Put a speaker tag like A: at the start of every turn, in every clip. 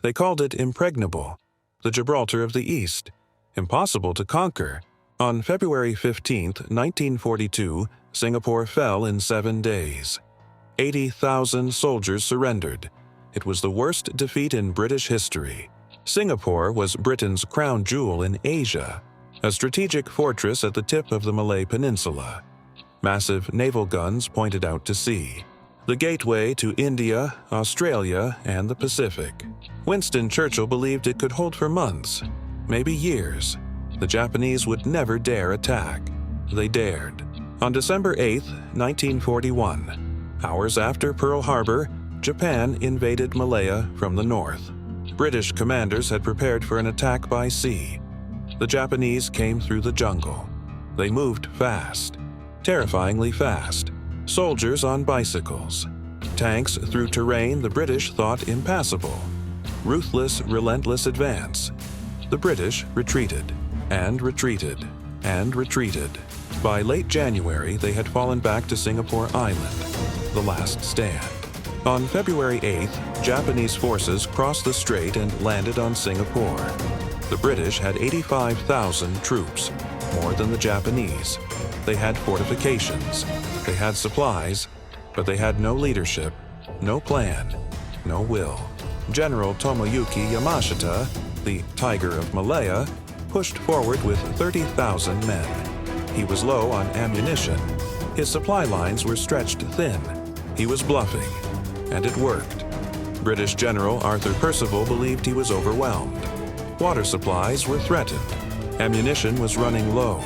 A: They called it impregnable, the Gibraltar of the East, impossible to conquer. On February 15, 1942, Singapore fell in 7 days. 80,000 soldiers surrendered. It was the worst defeat in British history. Singapore was Britain's crown jewel in Asia, a strategic fortress at the tip of the Malay Peninsula. Massive naval guns pointed out to sea. The gateway to India, Australia, and the Pacific. Winston Churchill believed it could hold for months, maybe years. The Japanese would never dare attack. They dared. On December 8, 1941, hours after Pearl Harbor, Japan invaded Malaya from the north. British commanders had prepared for an attack by sea. The Japanese came through the jungle. They moved fast, terrifyingly fast. Soldiers on bicycles. Tanks through terrain the British thought impassable. Ruthless, relentless advance. The British retreated, and retreated, and retreated. By late January, they had fallen back to Singapore Island, the last stand. On February 8th, Japanese forces crossed the strait and landed on Singapore. The British had 85,000 troops, more than the Japanese. They had fortifications, they had supplies, but they had no leadership, no plan, no will. General Tomoyuki Yamashita, the Tiger of Malaya, pushed forward with 30,000 men. He was low on ammunition. His supply lines were stretched thin. He was bluffing, and it worked. British General Arthur Percival believed he was overwhelmed. Water supplies were threatened. Ammunition was running low.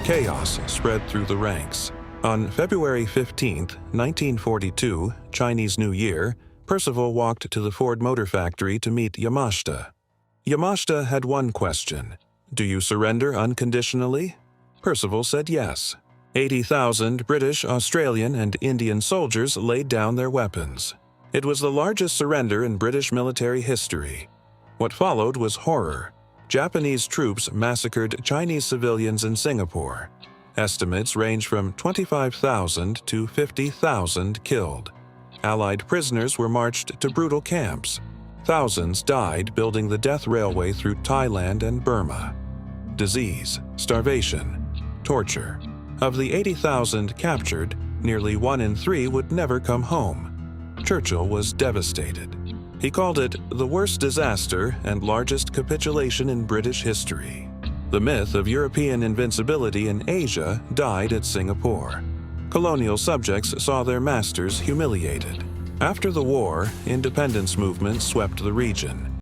A: Chaos spread through the ranks. On February 15, 1942, Chinese New Year, Percival walked to the Ford Motor Factory to meet Yamashita. Yamashita had one question: "Do you surrender unconditionally?" Percival said yes. 80,000 British, Australian, and Indian soldiers laid down their weapons. It was the largest surrender in British military history. What followed was horror. Japanese troops massacred Chinese civilians in Singapore. Estimates range from 25,000 to 50,000 killed. Allied prisoners were marched to brutal camps. Thousands died building the death railway through Thailand and Burma. Disease, starvation, torture. Of the 80,000 captured, nearly 1 in 3 would never come home. Churchill was devastated. He called it the worst disaster and largest capitulation in British history. The myth of European invincibility in Asia died at Singapore. Colonial subjects saw their masters humiliated. After the war, independence movements swept the region.